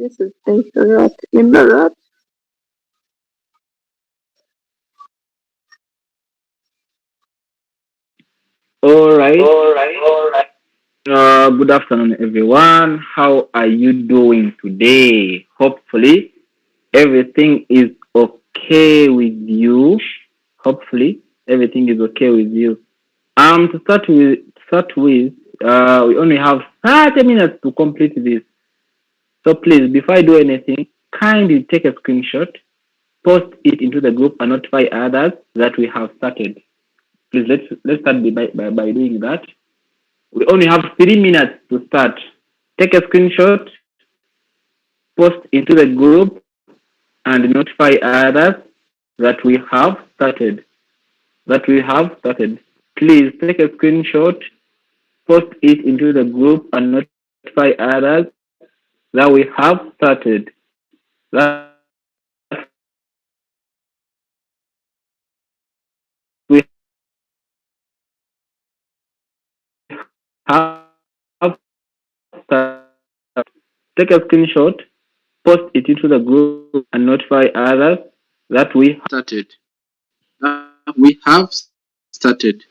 This is Insurat Imirat. All right. Good afternoon, everyone. How are you doing today? Hopefully, everything is okay with you. Hopefully, everything is okay with you. To start with, we only have 30 minutes to complete this. So please, before I do anything, kindly take a screenshot, post it into the group, and notify others that we have started. Please let's start by doing that. We only have 3 minutes to start. Take a screenshot, post into the group, and notify others that we have started. That we have started. Please take a screenshot, post it into the group, and notify others that we have started. That we have started. Take a screenshot, post it into the group, and notify others that we have started. We have started.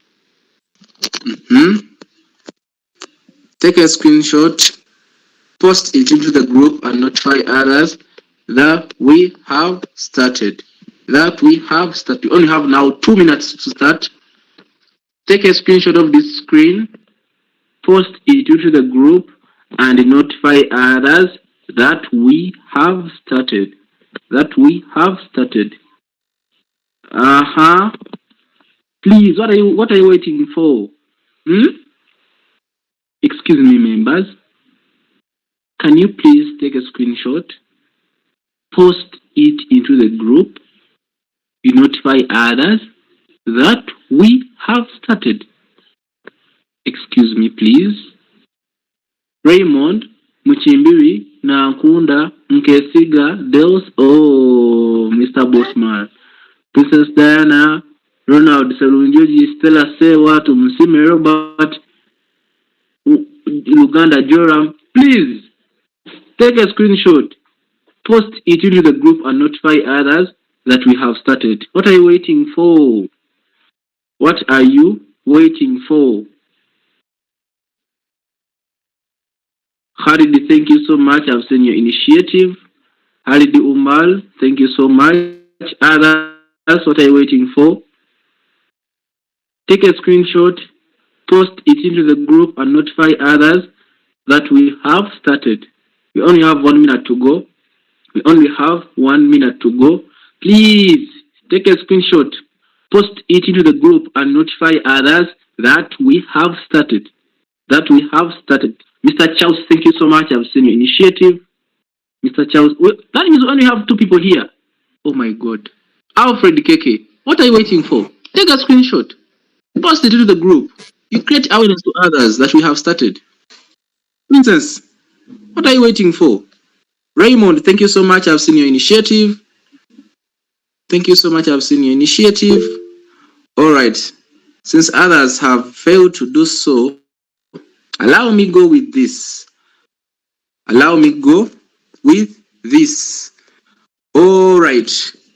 Mhm. Take a screenshot, post it into the group, and notify others that we have started. That we have started. We only have now 2 minutes to start. Take a screenshot of this screen, post it into the group, and notify others that we have started. That we have started. Uh-huh. Please, what are you waiting for? Hmm? Excuse me, members. Can you please take a screenshot, post it into the group, you notify others that we have started. Excuse me, please. Raymond, Muchimbiri, Nankunda, Nkesiga, Dels, oh, Mr. Bosman, Princess Diana, Ronald Selunjoji, Stella Sewa, Tumsime Robert, Uganda Joram. Please take a screenshot, post it into the group, and notify others that we have started. What are you waiting for? What are you waiting for? Haridi, thank you so much. I've seen your initiative. Haridi Umal, thank you so much. Others, what are you waiting for? Take a screenshot, post it into the group, and notify others that we have started. We only have 1 minute to go. We only have 1 minute to go. Please take a screenshot, post it into the group, and notify others that we have started. That we have started. Mr. Charles, thank you so much. I've seen your initiative. Mr. Charles, that means we only have 2 people here. Oh my God. Alfred Keke, what are you waiting for? Take a screenshot, post it into the group. You create awareness to others that we have started. Princess, what are you waiting for? Raymond, thank you so much. I've seen your initiative. Thank you so much. I've seen your initiative. All right. Since others have failed to do so, allow me go with this. Allow me go with this. All right.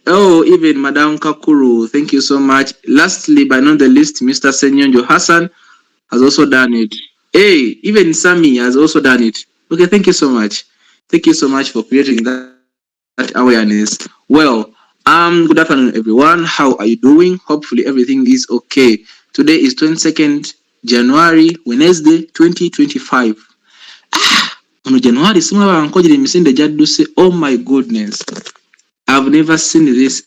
Oh, even Madam Kakuru, thank you so much. Lastly, but not the least, Mr. Senyonjo Hassan has also done it. Hey, even Sami has also done it. Okay, thank you so much. Thank you so much for creating that awareness. Well, good afternoon, everyone. How are you doing? Hopefully, everything is okay. Today is 22nd January, Wednesday, 2025. On January, oh my goodness. I've never seen this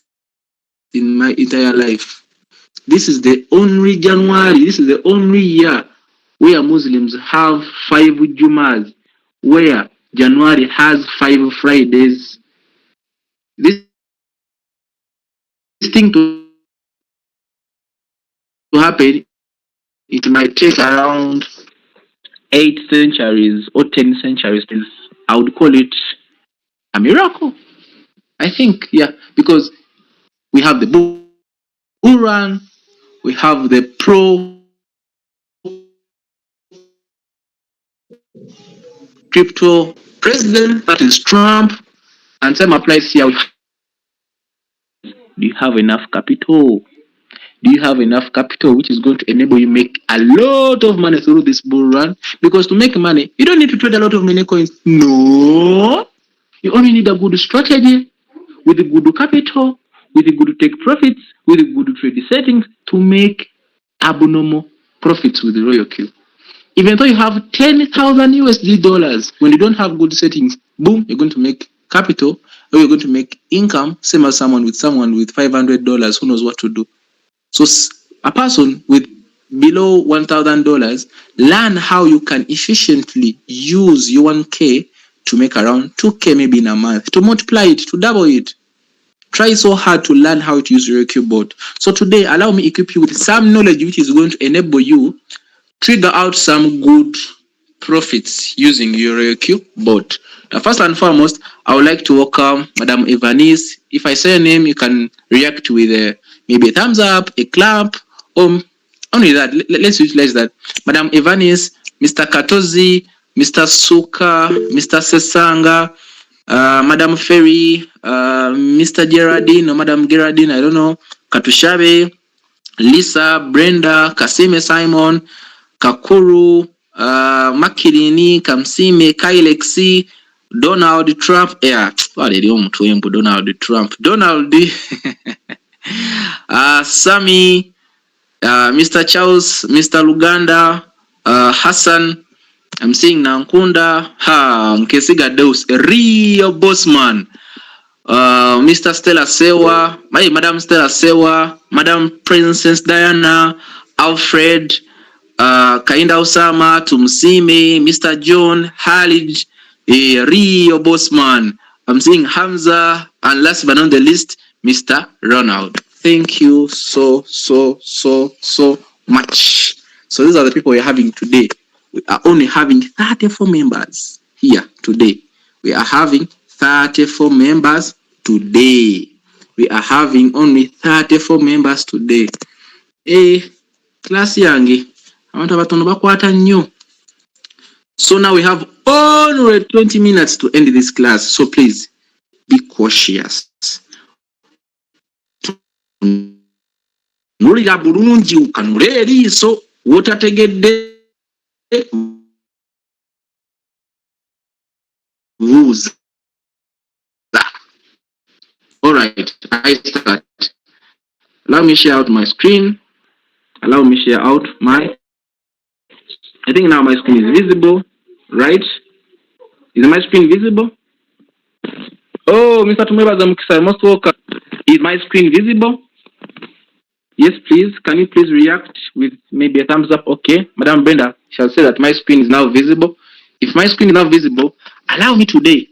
in my entire life. This is the only January, this is the only year where Muslims have 5 Jumas, where January has 5 Fridays. This thing to happen, it might take around 8 centuries or 10 centuries. I would call it a miracle. I think, yeah, because we have the Quran, we have the pro crypto, president, that is Trump, and same applies here. Do you have enough capital? Do you have enough capital which is going to enable you make a lot of money through this bull run? Because to make money, you don't need to trade a lot of many coins. No. You only need a good strategy with a good capital, with a good take profits, with a good trade settings to make abnormal profits with the Royalq. Even though you have 10,000 USD dollars, when you don't have good settings, boom, you're going to make capital or you're going to make income, same as someone with $500 who knows what to do. So a person with below $1,000, learn how you can efficiently use your 1K to make around 2K maybe in a month, to multiply it, to double it. Try so hard to learn how to use your Royalq bot. So today, allow me equip you with some knowledge which is going to enable you trigger out some good profits using your Royalq bot. Now, first and foremost, I would like to welcome Madam Evanice. If I say a name, you can react with maybe a thumbs up, a clap, or only that. Let's utilize that. Madam Evanice, Mr. Katozi, Mr. Suka, Mr. Sesanga, Madam Ferry, Mr. Gerardine or Madam Gerardine, I don't know, Katushabe, Lisa, Brenda, Kasime Simon, Kakuru, Makirini, Kamsime, Kailexi, Donald Trump, Donald Trump, Donald, Sammy, Mr. Charles, Mr. Luganda, Hassan, I'm seeing Nankunda, Nkesiga Deus, a real boss man. Mr. Stella Sewa, Madam Stella Sewa, Madam Princess Diana, Alfred, Kainda Osama, Tumsime, Mr. John, Halid, a real boss man. I'm seeing Hamza, and last but not the least, Mr. Ronald. Thank you so much. So these are the people we're having today. We are only having 34 members here today. We are having 34 members today. We are having only 34 members today. Class yange. I want to bakwata nnyo. So now we have only 20 minutes to end this class. So please be cautious. Nulira bulungi ukanule eriiso wotategedde rules. All right, I start. Allow me share out my screen. Allow me share out my. I think now my screen is visible, right? Is my screen visible? Oh, Mr. Tumeba Zamukisa, most welcome. Is my screen visible? Yes, please. Can you please react with maybe a thumbs up? Okay. Madam Brenda shall say that my screen is now visible. If my screen is not visible, allow me today.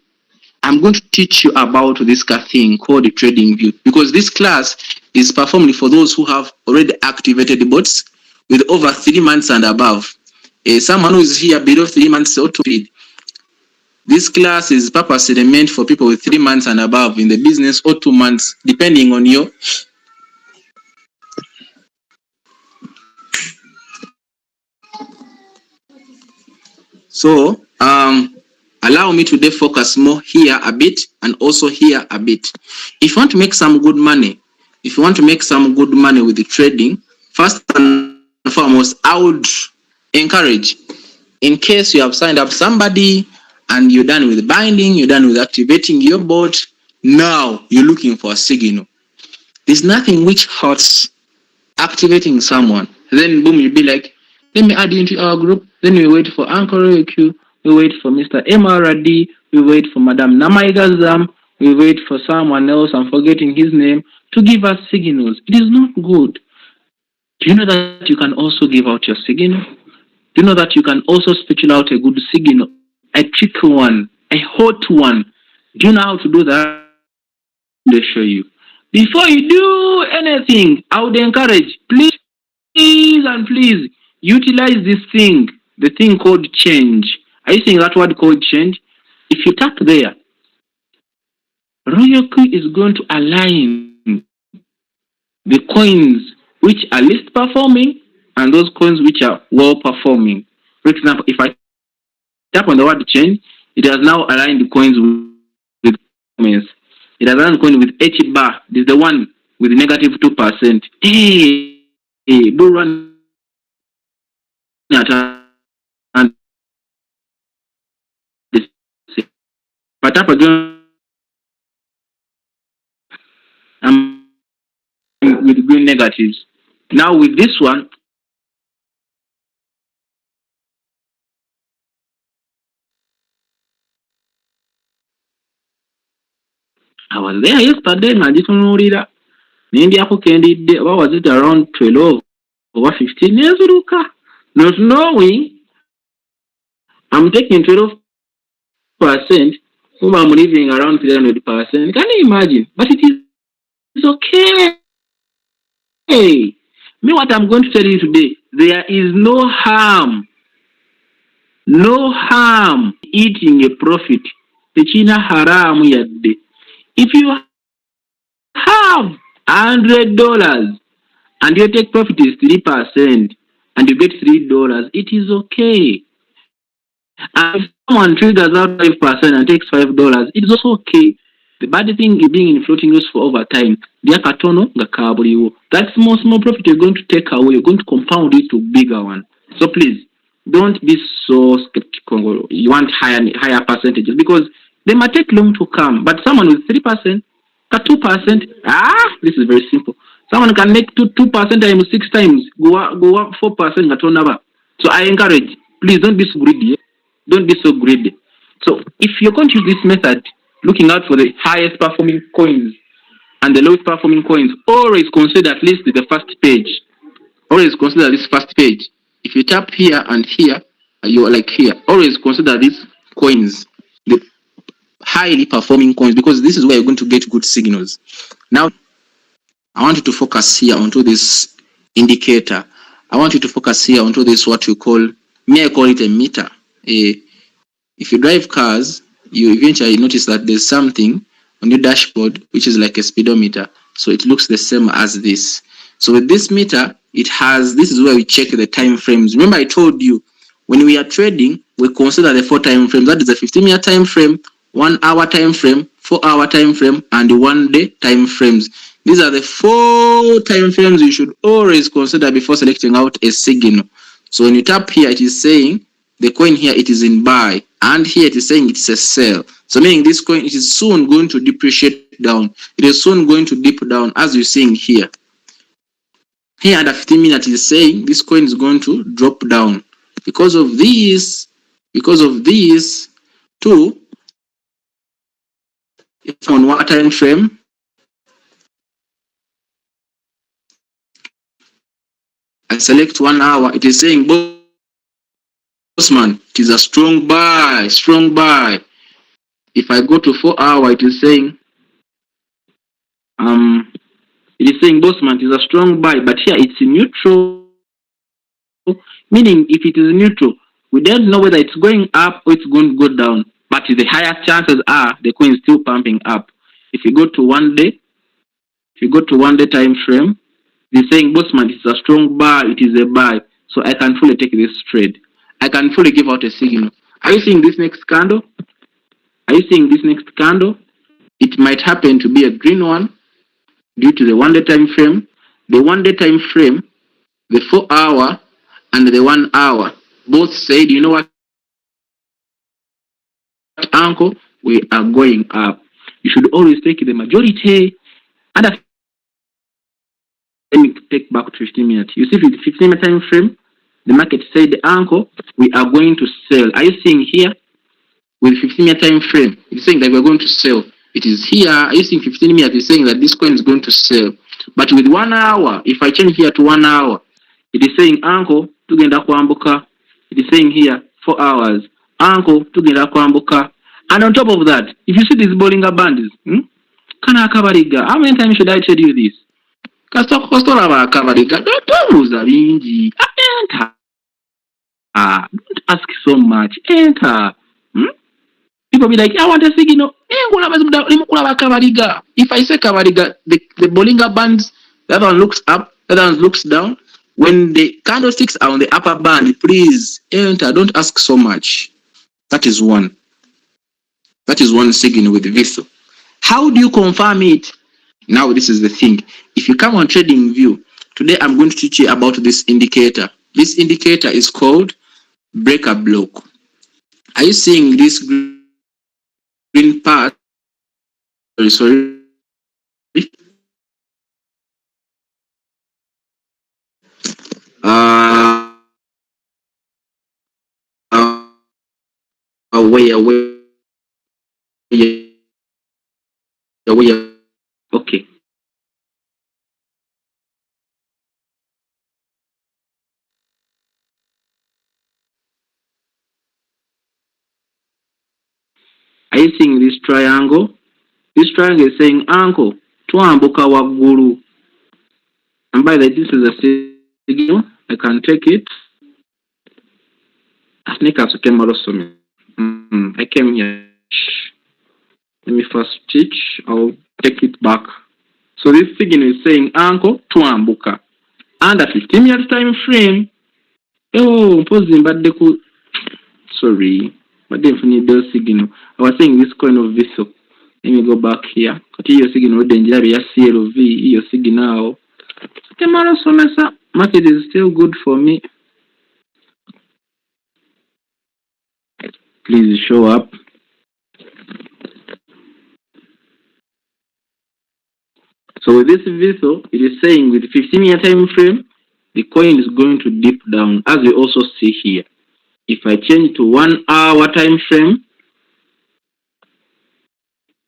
I'm going to teach you about this thing called the trading view, because this class is performed for those who have already activated the bots with over 3 months and above. Someone who is here below 3 months or 2 feed. This class is purposely meant for people with 3 months and above in the business, or 2 months, depending on your. So, allow me today focus more here a bit and also here a bit. If you want to make some good money, with the trading, first and foremost, I would encourage, in case you have signed up somebody and you're done with binding, you're done with activating your bot, now you're looking for a signal. There's nothing which hurts activating someone. Then boom, you'll be like, let me add you into our group. Then we wait for Uncle Royalq, we wait for Mr. MRD, we wait for Madam Namaigazam, we wait for someone else, I'm forgetting his name, to give us signals. It is not good. Do you know that you can also give out your signal? Do you know that you can also spittle out a good signal, a tricky one, a hot one? Do you know how to do that? They show you. Before you do anything, I would encourage, please and please, utilize this thing, the thing called change. Are you seeing that word called change? If you tap there, Royalq is going to align the coins which are least performing and those coins which are well performing. For example, if I tap on the word change, It has now aligned the coins with comments. It has aligned the coin with H bar. This is the one with negative 2%. Hey, bull run at but up again with green negatives. Now with this one, I was there yesterday, nagitunuulira nendyako kendidde oba was it around 12 or 15 nezuruka, not knowing I'm taking 12%, whom I'm leaving around 300%. Can you imagine? But it is okay. Me, what I'm going to tell you today, there is no harm eating a profit. Techina haram yadde. If you have $100 and your take profit is 3% and you get $3, it is okay. And if someone triggers out 5% and takes $5, it is also okay. The bad thing is being in floating loss for over time. That small profit you're going to take away, you're going to compound it to bigger one. So please, don't be so skeptical. You want higher percentages because they might take long to come. But someone with 3%, 2%, this is very simple. Someone can make 2% times 6 times, go up 4%. So I encourage, please don't be so greedy. Don't be so greedy. So if you're going to use this method, looking out for the highest performing coins and the lowest performing coins, always consider at least the first page. Always consider this first page. If you tap here and here, you're like here. Always consider these coins, the highly performing coins, because this is where you're going to get good signals. Now, I want you to focus here onto this indicator. I want you to focus here onto this, what you call, may I call it a meter. If you drive cars, you eventually notice that there's something on your dashboard which is like a speedometer. So it looks the same as this. So with this meter, this is where we check the time frames. Remember I told you, when we are trading, we consider the 4 time frames. That is the 15-minute time frame, 1 hour time frame, 4 hour time frame, and the 1 day time frames. These are the 4 time frames you should always consider before selecting out a signal. So when you tap here, it is saying the coin here, it is in buy, and here it is saying it's a sell. So meaning this coin, it is soon going to depreciate down. It is soon going to dip down, as you're seeing here. Here at 15 minutes, it is saying this coin is going to drop down. Because of these two, if on 1 time frame, I select 1 hour, it is saying, Bossman, it is a strong buy. If I go to 4 hour, it is saying, Bossman, it is a strong buy, but here it's neutral. Meaning, if it is neutral, we don't know whether it's going up or it's going to go down. But the highest chances are the coin is still pumping up. If you go to 1 day, time frame, it's saying, Bossman, it's a strong buy, it is a buy. So I can fully take this trade. I can fully give out a signal. Are you seeing this next candle? It might happen to be a green one due to the 1 day time frame. The 1 day time frame, the 4 hour, and the 1 hour both said, you know what, uncle, we are going up. You should always take the majority. And let me take back to 15 minutes. You see, with the 15 minute time frame, the market said, uncle, we are going to sell. Are you seeing here? With 15 minute time frame, it's saying that we're going to sell. It is here. Are you seeing 15 minutes? It's saying that this coin is going to sell. But with 1 hour, if I change here to 1 hour, it is saying, uncle, tugenda kwambuka. It is saying here, 4 hours. Uncle, tugenda kwambuka. And on top of that, if you see these Bollinger Bands, kana akabariga, how many times should I tell you this? Kastora ba akabariga, don't enter. Don't ask so much. Enter. People be like, I want a signal. If I say kabariga, the Bollinger Bands, the other one looks up, the other one looks down. When the candlesticks are on the upper band, please enter. Don't ask so much. That is one. That is one signal with Vitho. How do you confirm it? Now this is the thing. If you come on Trading View, today I'm going to teach you about this indicator. This indicator is called breaker block. Are you seeing this green part? Sorry. Where, okay. Are you seeing this triangle? This triangle is saying, Uncle, twambuka waggulu. And by the way, this is a signal. I can take it. I came here. Let me first teach. I'll take it back. So this signal is saying, Uncle, twambuka. Under 15 minutes time frame. Oh, posing, but they could. Sorry. But they need those signal. I was saying this coin of Vitho. Let me go back here. Continue signal danger ya CLV, your signal. Tomorrow semester market is still good for me. Please show up. So with this Vitho, it is saying with 15-year time frame, the coin is going to dip down, as we also see here. If I change to 1 hour time frame,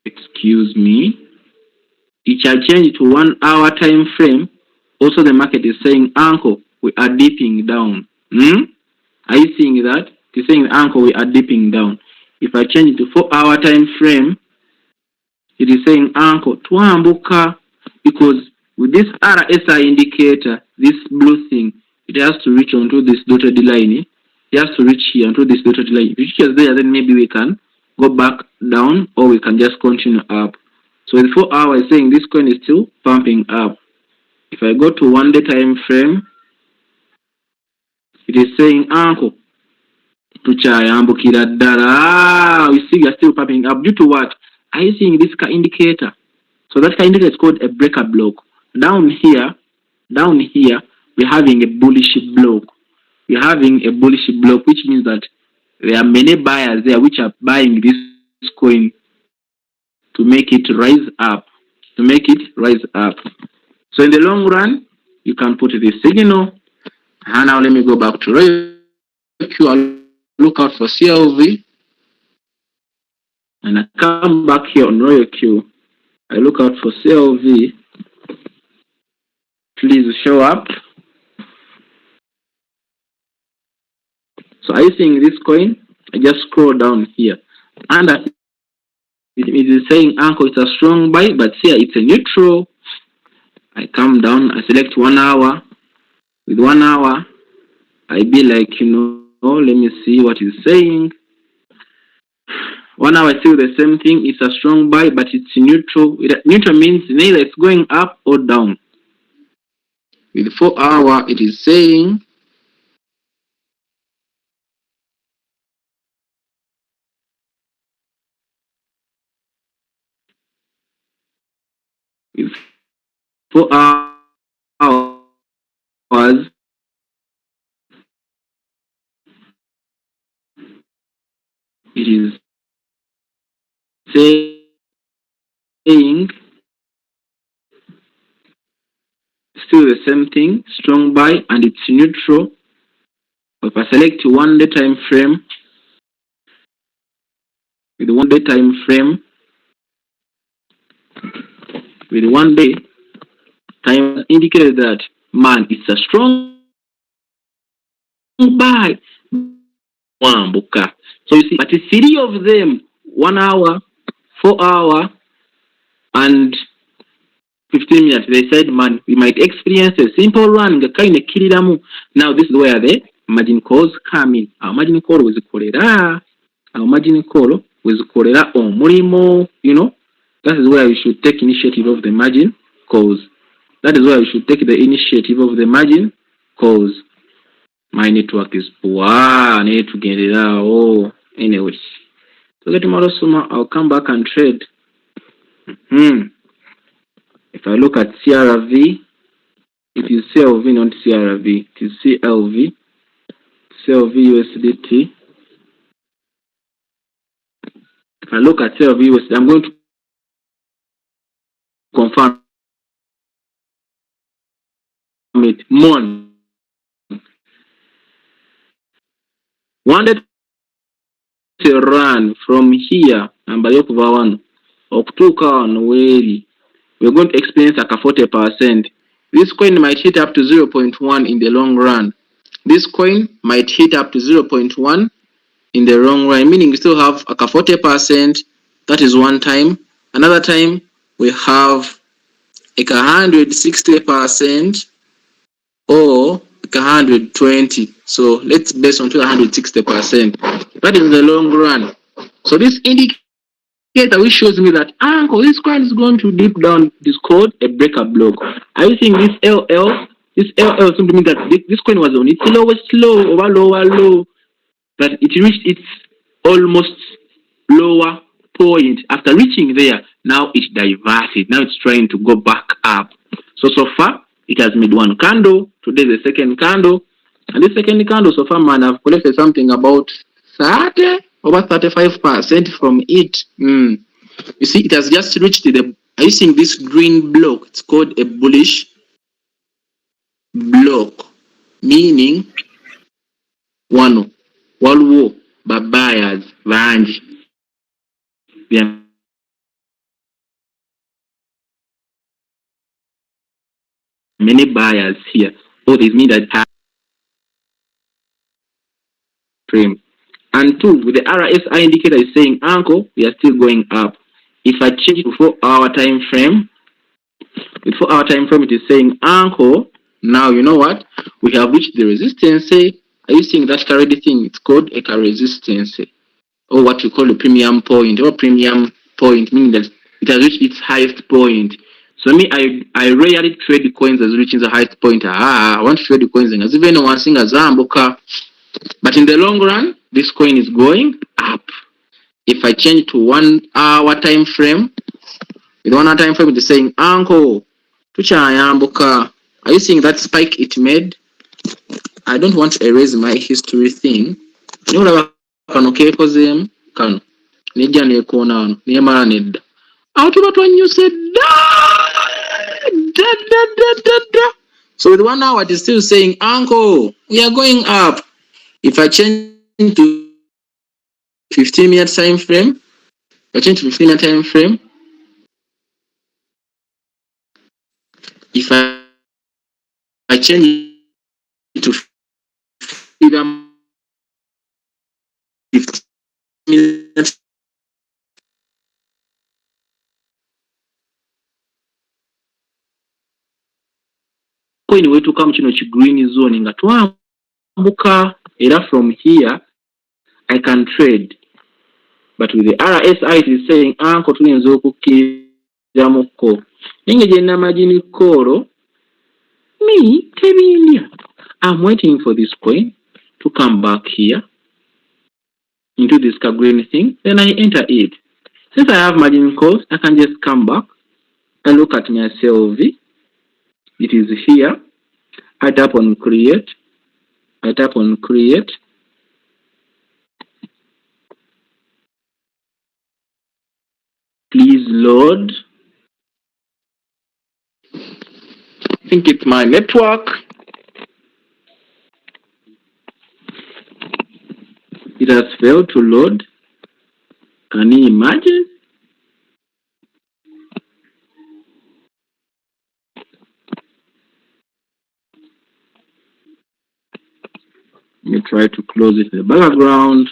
excuse me, if I change to 1 hour time frame, also the market is saying, Uncle, we are dipping down. Are you seeing that? It's saying, Uncle, we are dipping down. If I change it to 4 hour time frame, it is saying, Uncle, twambuka. Because with this RSI indicator, this blue thing, it has to reach onto this dotted line. It has to reach here onto this dotted line. If it reaches there, then maybe we can go back down or we can just continue up. So in 4 hours, saying this coin is still pumping up. If I go to 1 day time frame, it is saying, Uncle, tuchayambukira ddala. We see we are still pumping up. Due to what? Are you seeing this indicator? So that indicator is called a breaker block. Down here, we're having a bullish block. We're having a bullish block, which means that there are many buyers there which are buying this coin to make it rise up. So in the long run, you can put this signal. And now let me go back to Royalq. I'll look out for CLV. And I come back here on Royalq. I look out for CLV. Please show up. So are you seeing this coin? I just scroll down here. And it is saying, Uncle, it's a strong buy, but here it's a neutral. I come down, I select 1 hour. With 1 hour, I be like, let me see what it's saying. 1 hour is still the same thing. It's a strong buy, but it's neutral. Neutral means neither it's going up or down. With 4 hour, it is saying with 4 hours, it is saying still the same thing, strong buy, and it's neutral. If I select 1 day time frame, with 1 day time frame, with 1 day time indicated that, man, it's a strong buy. So you see, but it's 3 of them, 1 hour, 4 hour, and 15 minutes. They said, man, we might experience a simple run. Now this is where the margin calls come in. Our margin call was kolera. Our margin call was kolera or mulimo. That is where we should take initiative of the margin calls. That is why we should take the initiative of the margin calls. My network is poor. I need to get it out. Anyway. So get tomorrow summer, I'll come back and trade. If I look at CRV, it is CLV, not CRV. It is CLV. CLV USDT. If I look at CLV USDT, I'm going to confirm it. Mon. Wanted to run from here, number one, okutuuka wano weeri. We're going to experience like a 40%. This coin might hit up to 0.1 in the long run. This coin might hit up to 0.1 in the long run, meaning we still have like a 40%. That is one time. Another time we have like 160% or like 120. So let's base on 160%. That is the long run. So this indicator which shows me that uncle, this coin is going to deep down. It is called a breaker block. Are you seeing this LL? This LL simply means that this coin was on its lowest low, over lower low, but it reached its almost lower point. After reaching there, now it diverted. Now it's trying to go back up. So far, it has made one candle. Today, the second candle. And this second candle, so far, man, I've collected something about 30, over 35% from it. You see, it has just reached the, are you seeing this green block? It's called a bullish block, meaning one, waliwo ba buyers bangi. There are many buyers here. Oh, this means that frame. And two, with the RSI indicator is saying, uncle, we are still going up. If I change it to 4-hour time frame, with 4-hour time frame, it is saying, uncle, now you know what? We have reached the resistance. Are you seeing that carried thing? It's called a resistance, or what we call a premium point, or premium point, meaning that it has reached its highest point. So me, I rarely trade the coins as reaching the highest point. I want to trade the coins as even one thing as Zamboka. But in the long run, this coin is going up. If I change to 1-hour time frame, with 1-hour time frame, it is saying, uncle, tuchayambuka. Are you seeing that spike it made? I don't want to erase my history thing. You know kano kekozemu kano nejja nekoona wano nemala nedda awo tuba twanyuse da. So with 1 hour it is still saying, uncle, we are going up. If I change to 15-minute time frame, if I change it to 15 minutes, coin wetuuka mu kino ki green zone nga twambuka era from here I can trade. But with the RSI it is saying, uncle, tuyinza okukkirizamuko. Ninge gye namagini kolo, me, tebindya. I'm waiting for this coin to come back here into this green thing. Then I enter it. Since I have margin calls, I can just come back and look at my CLV. It is here. I tap on create. Please load. I think it's my network. It has failed to load. Can you imagine? Let me try to close it in the background.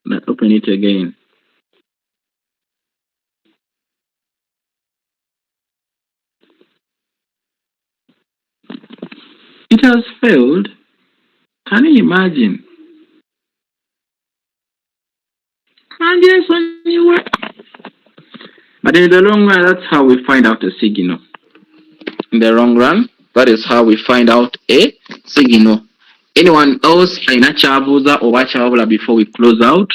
And I open it again. It has failed. Can you imagine? But in the long run, that's how we find out a signal. In the long run, that is how we find out a signal. Anyone else? Aina chabuza or wachabula before we close out?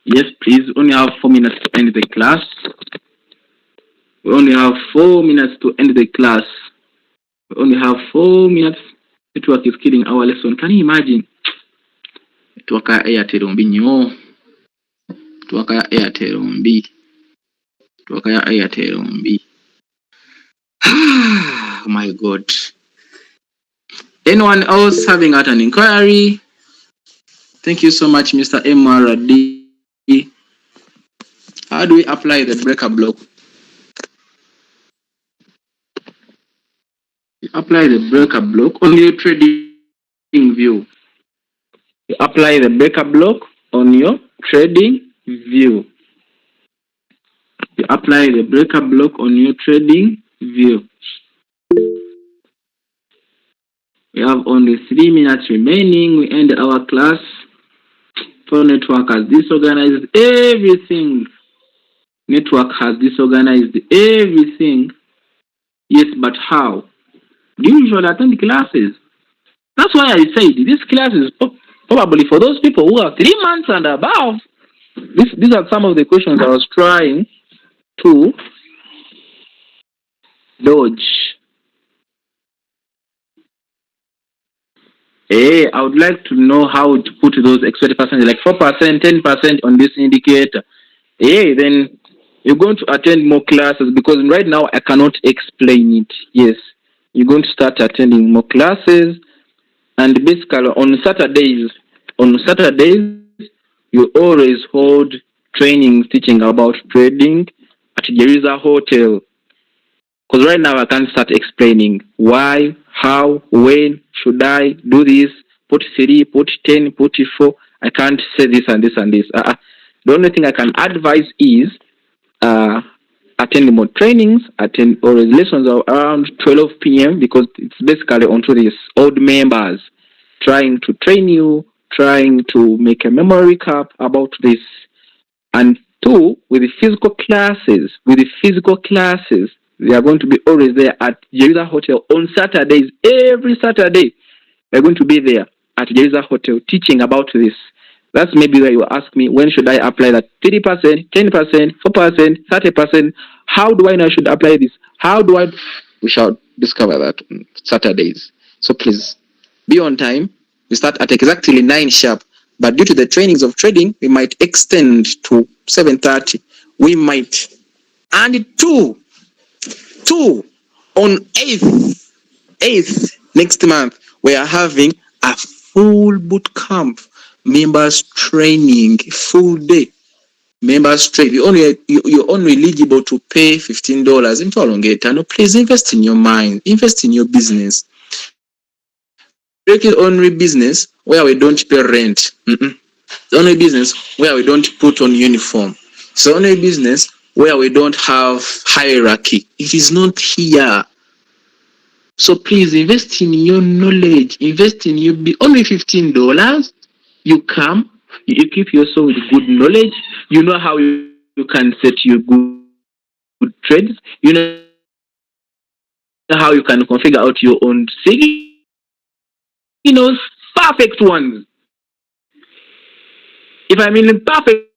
Yes, please. We only have 4 minutes to end the class. We only have 4 minutes to end the class. We only have 4 minutes. Network is killing our lesson. Can you imagine? Network ya Airtel mbi nnyo. Network ya Airtel mbi. Network ya Airtel mbi. Oh my God. Anyone else having out an inquiry? Thank you so much, Mr. MRD. How do we apply the breaker block? You apply the breaker block on your trading view. You apply the breaker block on your trading view. You apply the breaker block on your trading view. We have only 3 minutes remaining. We end our class. For network has disorganized everything. Network has disorganized everything. Yes, but how? Do you usually attend classes? That's why I said this class is probably for those people who are 3 months and above. These are some of the questions I was trying to dodge. Hey, I would like to know how to put those expected percentage, like 4%, 10% on this indicator. Hey, then you're going to attend more classes because right now I cannot explain it. Yes, you're going to start attending more classes, and basically on Saturdays, you always hold trainings teaching about trading at Gereza Hotel. Because right now I can't start explaining why, how, when should I do this, put 3, put 10, put 4. I can't say this and this and this. The only thing I can advise is attend more trainings, attend or lessons around 12 p.m. because it's basically onto these old members trying to train you, trying to make a memory recap about this. And 2, with the physical classes, they are going to be always there at Gereza Hotel on Saturdays. Every Saturday, they're going to be there at Gereza Hotel teaching about this. That's maybe where you ask me, when should I apply that 30%, 10%, 4%, 30%? How do I know I should apply this? How do I? We shall discover that on Saturdays. So please, be on time. We start at exactly 9 sharp. But due to the trainings of trading, we might extend to 7:30. We might. And 2 on 8th next month, we are having a full boot camp, members training, full day. Members trade. You're only eligible to pay $15 into a longer. No, please invest in your mind, invest in your business. Royalq is only business where we don't pay rent. It's only business where we don't put on uniform. It's only business where we don't have hierarchy. It is not here. So please invest in your knowledge. Invest in your only $15. You come, you equip yourself with good knowledge. You know how you can set your good trades. You know how you can configure out your own signals, perfect ones. If I mean perfect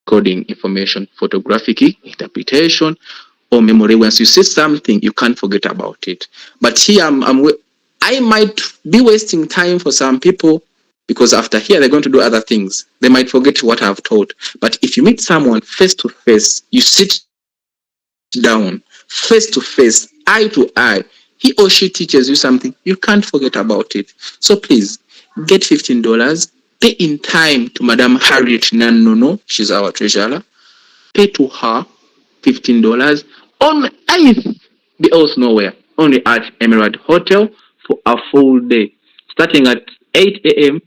coding information, photographic interpretation, or memory. Once you see something, you can't forget about it. But here I might be wasting time for some people because after here they're going to do other things. They might forget what I've taught. But if you meet someone face to face, you sit down face to face, eye to eye, he or she teaches you something, you can't forget about it. So please get $15, pay in time to Madam Harriet Nanono, she's our treasurer. Pay to her $15 on 8th. Be else nowhere, only at Emerald Hotel for a full day, starting at 8 a.m.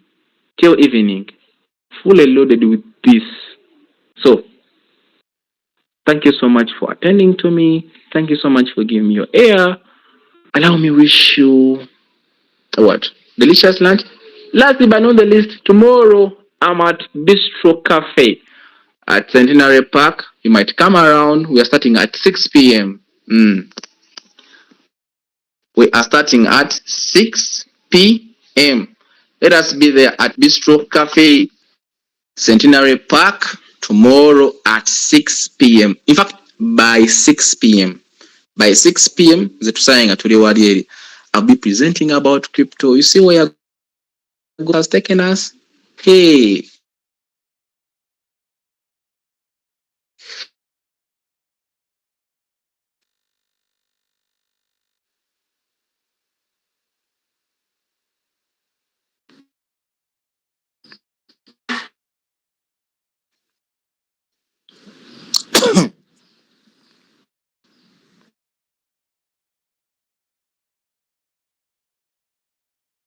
till evening, fully loaded with this. So thank you so much for attending to me. Thank you so much for giving me your ear. Allow me wish you what? Delicious lunch. Lastly but not the least, tomorrow I'm at Bistro Cafe at Centenary Park. You might come around. We are starting at 6 p.m. We are starting at 6 p.m. Let us be there at Bistro Cafe. Centenary Park tomorrow at 6 p.m. In fact, by 6 p.m. By 6 p.m. I'll be presenting about crypto. You see where God has taken us? Hey,